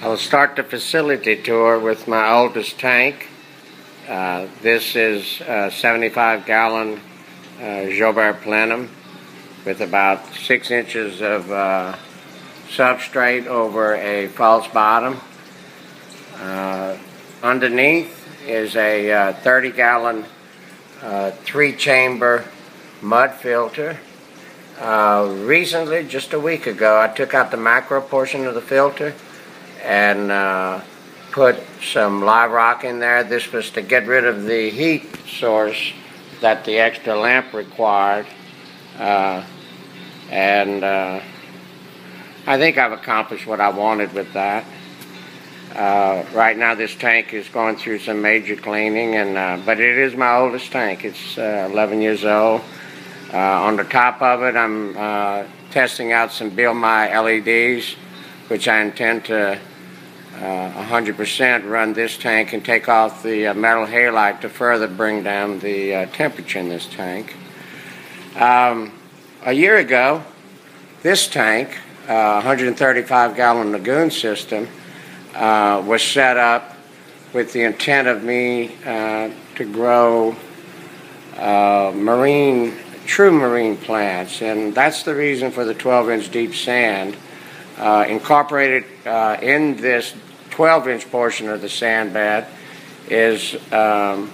I will start the facility tour with my oldest tank. This is a 75-gallon Jobert plenum with about 6 inches of substrate over a false bottom. Underneath is a 30-gallon 3-chamber mud filter. Recently, just a week ago, I took out the macro portion of the filter and put some live rock in there. This was to get rid of the heat source that the extra lamp required. I think I've accomplished what I wanted with that. Right now this tank is going through some major cleaning, but it is my oldest tank. It's 11 years old. On the top of it, I'm testing out some Bill Nye LEDs, which I intend to 100% run this tank and take off the metal halide to further bring down the temperature in this tank. A year ago, this tank, 135-gallon lagoon system, was set up with the intent of me to grow true marine plants, and that's the reason for the 12-inch deep sand. Incorporated in this 12-inch portion of the sand bed is a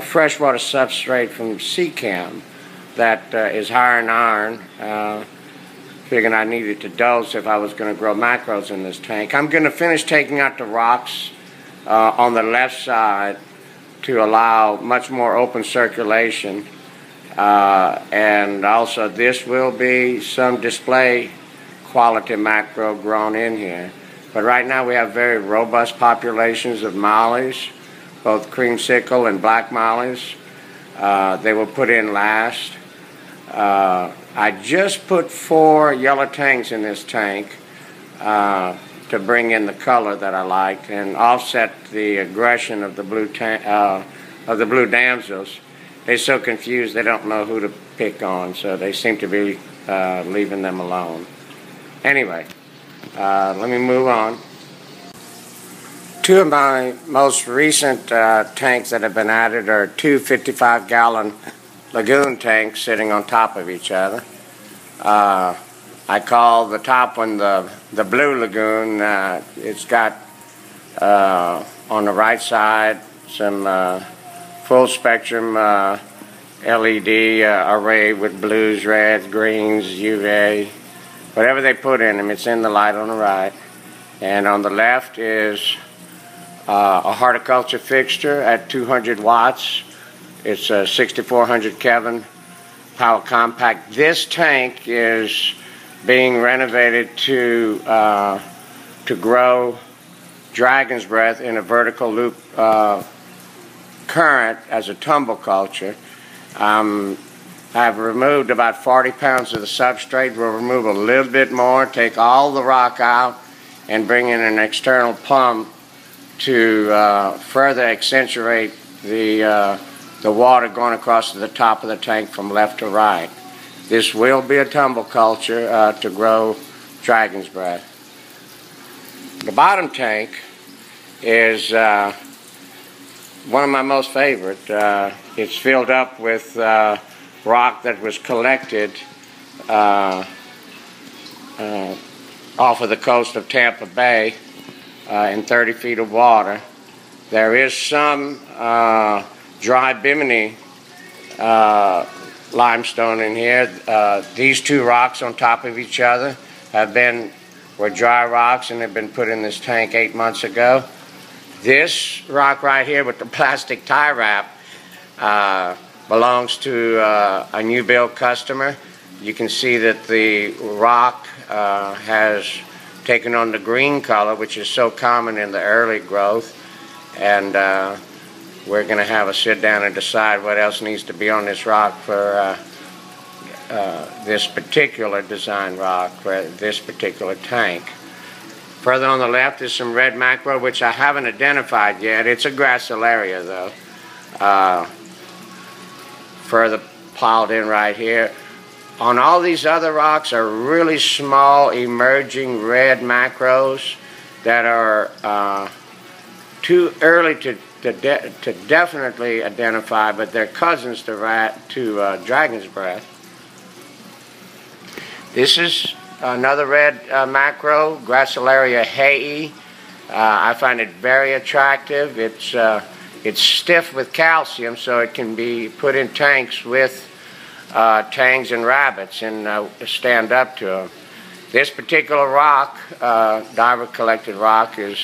freshwater substrate from Seachem that is higher in iron. Figuring I needed to dose if I was going to grow macros in this tank. I'm going to finish taking out the rocks on the left side to allow much more open circulation. And also this will be some display quality macro grown in here. But right now we have very robust populations of mollies, both creamsicle and black mollies. They were put in last. I just put 4 yellow tangs in this tank to bring in the color that I liked and offset the aggression of the blue damsels. They're so confused they don't know who to pick on, so they seem to be leaving them alone. Anyway, let me move on. 2 of my most recent tanks that have been added are 2 55-gallon lagoon tanks sitting on top of each other. I call the top one the blue lagoon. It's got on the right side some full spectrum LED array with blues, reds, greens, UV, whatever they put in them, it's in the light on the right. And on the left is a horticulture fixture at 200 watts. It's a 6400 Kelvin power compact. This tank is being renovated to grow dragon's breath in a vertical loop current as a tumble culture. I've removed about 40 pounds of the substrate. We'll remove a little bit more, take all the rock out, and bring in an external pump to further accentuate the water going across to the top of the tank from left to right. This will be a tumble culture to grow dragon's breath. The bottom tank is one of my most favorite. It's filled up with rock that was collected off of the coast of Tampa Bay in 30 feet of water. There is some dry bimini limestone in here. These 2 rocks on top of each other were dry rocks and have been put in this tank 8 months ago. This rock right here with the plastic tie wrap belongs to a new build customer. You can see that the rock has taken on the green color, which is so common in the early growth, and we're going to have a sit down and decide what else needs to be on this rock for this particular design rock for this particular tank. Further on the left is some red macro, which I haven't identified yet. It's a gracilaria though. Further plowed in right here. On all these other rocks are really small emerging red macros, that are too early to definitely identify, but they're cousins to dragon's breath. This is another red macro, Gracilaria hayi. I find it very attractive. It's stiff with calcium, so it can be put in tanks with tangs and rabbits and stand up to them. This particular rock, diver collected rock, is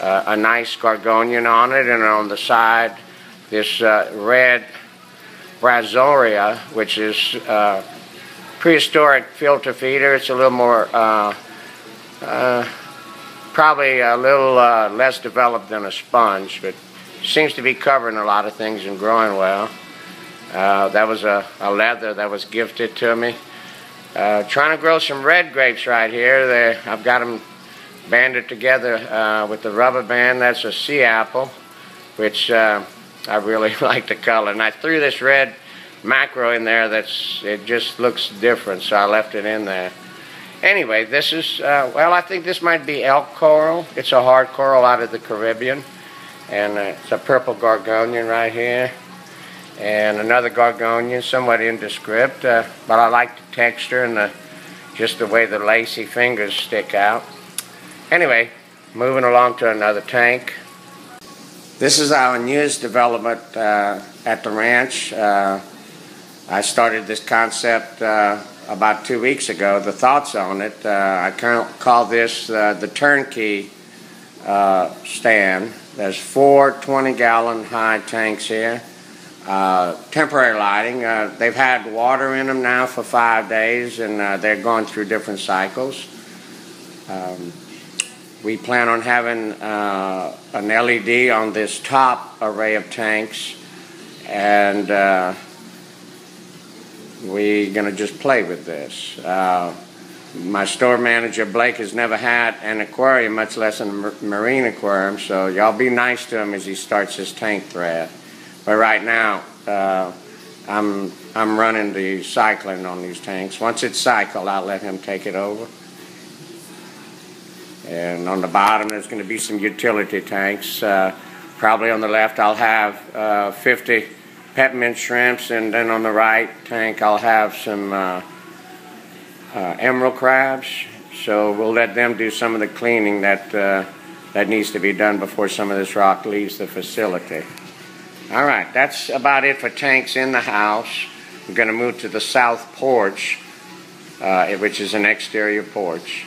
a nice gorgonian on it, and on the side this red brazoria, which is prehistoric filter feeder. It's a little more, probably a little less developed than a sponge, but seems to be covering a lot of things and growing well. That was a leather that was gifted to me. Trying to grow some red grapes right here. I've got them banded together with the rubber band. That's a sea apple, which I really like the color. And I threw this red macro in there. It just looks different, so I left it in there. Anyway, this is, well, I think this might be elk coral. It's a hard coral out of the Caribbean. And it's a purple gorgonian right here. And another gorgonian, somewhat indescript, but I like the texture and just the way the lacy fingers stick out. Anyway, moving along to another tank. This is our newest development at the ranch. I started this concept about 2 weeks ago. The thoughts on it, I call this the turnkey stand. There's 4 20-gallon high tanks here. Temporary lighting. They've had water in them now for 5 days, and they're going through different cycles. We plan on having an LED on this top array of tanks, and we're going to just play with this. My store manager, Blake, has never had an aquarium, much less a marine aquarium, so y'all be nice to him as he starts his tank thread. But right now, I'm running the cycling on these tanks. Once it's cycled, I'll let him take it over. And on the bottom, there's going to be some utility tanks. Probably on the left, I'll have 50 peppermint shrimps, and then on the right tank, I'll have some emerald crabs. So we'll let them do some of the cleaning that needs to be done before some of this rock leaves the facility. All right, that's about it for tanks in the house. We're going to move to the south porch, which is an exterior porch.